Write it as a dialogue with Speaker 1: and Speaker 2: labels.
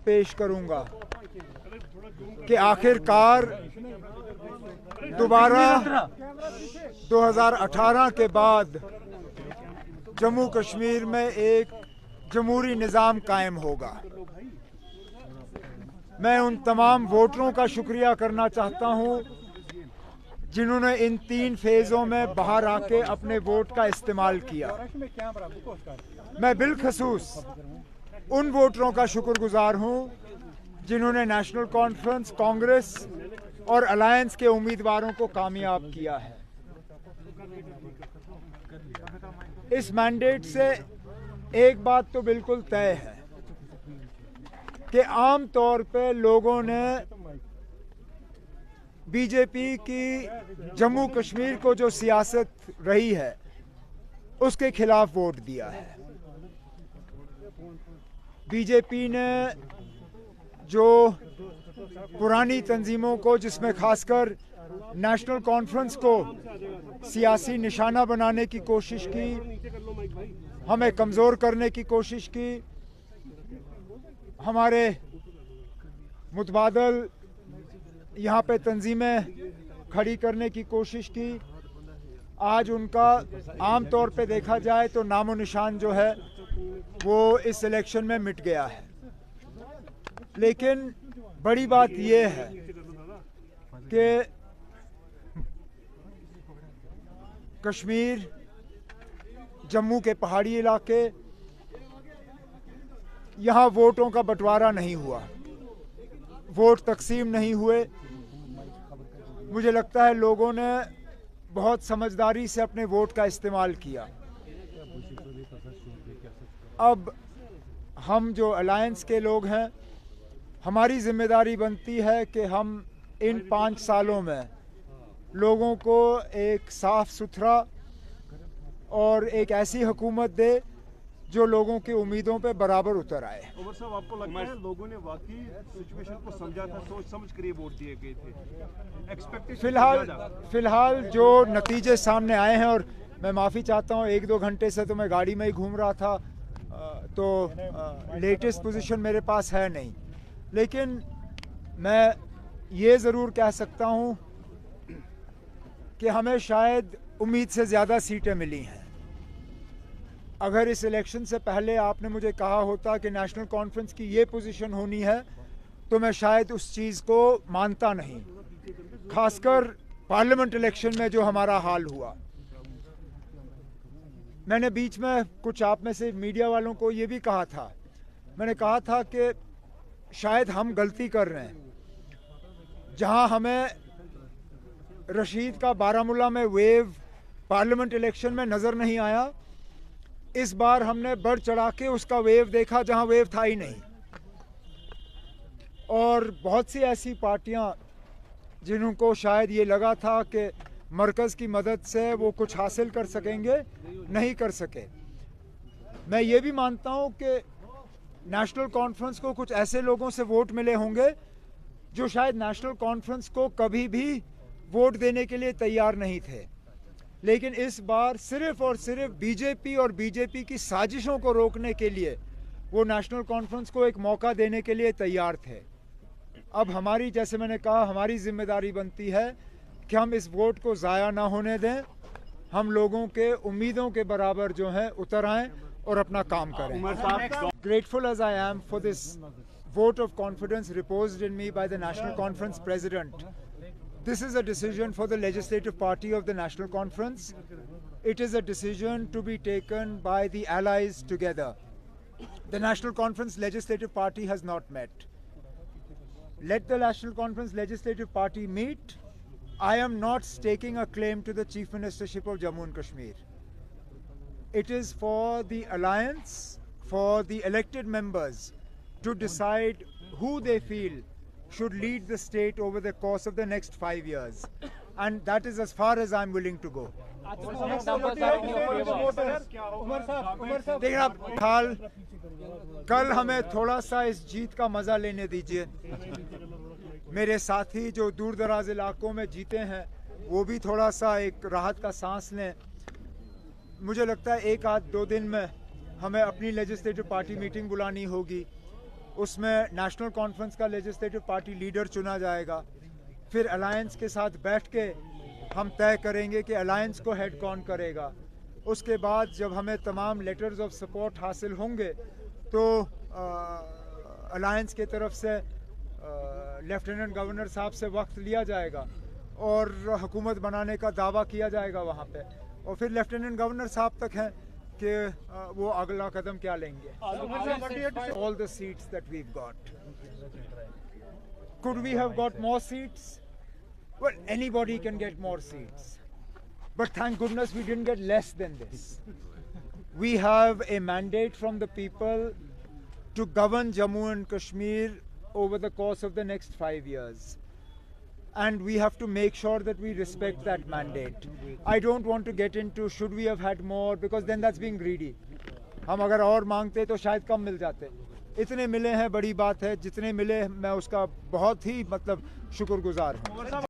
Speaker 1: पेश करूंगा कि आखिरकार दोबारा 2018 के बाद जम्मू कश्मीर में एक जमहूरी निज़ाम कायम होगा। मैं उन तमाम वोटरों का शुक्रिया करना चाहता हूं जिन्होंने इन 3 फेज़ों में बाहर आके अपने वोट का इस्तेमाल किया। मैं बिलखसूस उन वोटरों का शुक्रगुजार हूं जिन्होंने नेशनल कॉन्फ्रेंस, कांग्रेस और अलायंस के उम्मीदवारों को कामयाब किया है। इस मैंडेट से एक बात तो बिल्कुल तय है कि आम तौर पे लोगों ने बीजेपी की जम्मू कश्मीर को जो सियासत रही है उसके खिलाफ वोट दिया है। बीजेपी ने जो पुरानी तंजीमों को, जिसमें खासकर नेशनल कॉन्फ्रेंस को सियासी निशाना बनाने की कोशिश की, हमें कमज़ोर करने की कोशिश की, हमारे मुतबादल यहाँ पे तंजीमें खड़ी करने की कोशिश की, आज उनका आम तौर पे देखा जाए तो नामो निशान जो है वो इस इलेक्शन में मिट गया है। लेकिन बड़ी बात ये है कि कश्मीर, जम्मू के पहाड़ी इलाके, यहाँ वोटों का बंटवारा नहीं हुआ, वोट तकसीम नहीं हुए। मुझे लगता है लोगों ने बहुत समझदारी से अपने वोट का इस्तेमाल किया। अब हम जो अलायंस के लोग हैं, हमारी जिम्मेदारी बनती है कि हम इन 5 सालों में लोगों को एक साफ सुथरा और एक ऐसी हुकूमत दे जो लोगों की उम्मीदों पे बराबर उतर आए।
Speaker 2: उमर साहब, आपको लगता है लोगों ने वाकई सिचुएशन को समझा था, सोच समझ कर ये वोट दिए गए थे? एक्सपेक्टेशन
Speaker 1: फिलहाल जो नतीजे सामने आए हैं, और मैं माफ़ी चाहता हूँ 1-2 घंटे से तो मैं गाड़ी में ही घूम रहा था, तो लेटेस्ट पोजीशन मेरे पास है नहीं, लेकिन मैं ये ज़रूर कह सकता हूँ कि हमें शायद उम्मीद से ज़्यादा सीटें मिली हैं। अगर इस इलेक्शन से पहले आपने मुझे कहा होता कि नेशनल कॉन्फ्रेंस की ये पोजीशन होनी है तो मैं शायद उस चीज़ को मानता नहीं, खासकर पार्लियामेंट इलेक्शन में जो हमारा हाल हुआ। मैंने बीच में कुछ आप में से मीडिया वालों को ये भी कहा था, मैंने कहा था कि शायद हम गलती कर रहे हैं। जहां हमें रशीद का बारामूला में वेव पार्लियामेंट इलेक्शन में नज़र नहीं आया, इस बार हमने बढ़ चढ़ा के उसका वेव देखा जहां वेव था ही नहीं। और बहुत सी ऐसी पार्टियां जिनको शायद ये लगा था कि मरकज़ की मदद से वो कुछ हासिल कर सकेंगे, नहीं कर सके। मैं ये भी मानता हूं कि नेशनल कॉन्फ्रेंस को कुछ ऐसे लोगों से वोट मिले होंगे जो शायद नेशनल कॉन्फ्रेंस को कभी भी वोट देने के लिए तैयार नहीं थे, लेकिन इस बार सिर्फ और सिर्फ बीजेपी और बीजेपी की साजिशों को रोकने के लिए वो नेशनल कॉन्फ्रेंस को एक मौका देने के लिए तैयार थे। अब हमारी, जैसे मैंने कहा, हमारी जिम्मेदारी बनती है कि हम इस वोट को ज़ाया ना होने दें, हम लोगों के उम्मीदों के बराबर जो हैं उतर आएँ और अपना काम करें। Grateful as I am for this vote of confidence reposed in me by the National Conference President. This is a decision for the legislative party of the National Conference. It is a decision to be taken by the allies together. The National Conference Legislative Party has not met. Let the National Conference Legislative Party meet. I am not staking a claim to the Chief Ministership of Jammu and Kashmir. It is for the alliance, for the elected members to decide who they feel should lead the state over the course of the next 5 years, and that is as far as I'm willing to go. देखना, कल हमें थोड़ा सा इस जीत का मजा लेने दीजिए। मेरे साथी जो दूर दराज इलाकों में जीते हैं वो भी थोड़ा सा एक राहत का सांस लें। मुझे लगता है 1-2 दिन में हमें अपनी लेजिस्लेटिव पार्टी मीटिंग बुलानी होगी उसमें नेशनल कॉन्फ्रेंस का लेजिस्लेटिव पार्टी लीडर चुना जाएगा। फिर अलायंस के साथ बैठ के हम तय करेंगे कि अलायंस को हेड कौन करेगा। उसके बाद जब हमें तमाम लेटर्स ऑफ सपोर्ट हासिल होंगे तो अलायंस की तरफ से लेफ्टिनेंट गवर्नर साहब से वक्त लिया जाएगा और हुकूमत बनाने का दावा किया जाएगा वहाँ पे, और फिर लेफ्टिनेंट गवर्नर साहब तक है कि वो अगला कदम क्या लेंगे। All the seats that we've got. Could we have got more seats? Well, anybody can get more seats. But thank goodness we didn't get less than this. We have a mandate from the people to govern Jammu and Kashmir over the course of the next 5 years. And we have to make sure that we respect that mandate. I don't want to get into should we have had more, because then that's being greedy. हम अगर और मांगते तो शायद कम मिल जाते। इतने मिले हैं बड़ी बात है, जितने मिले मैं उसका बहुत ही शुक्रगुजार हूँ।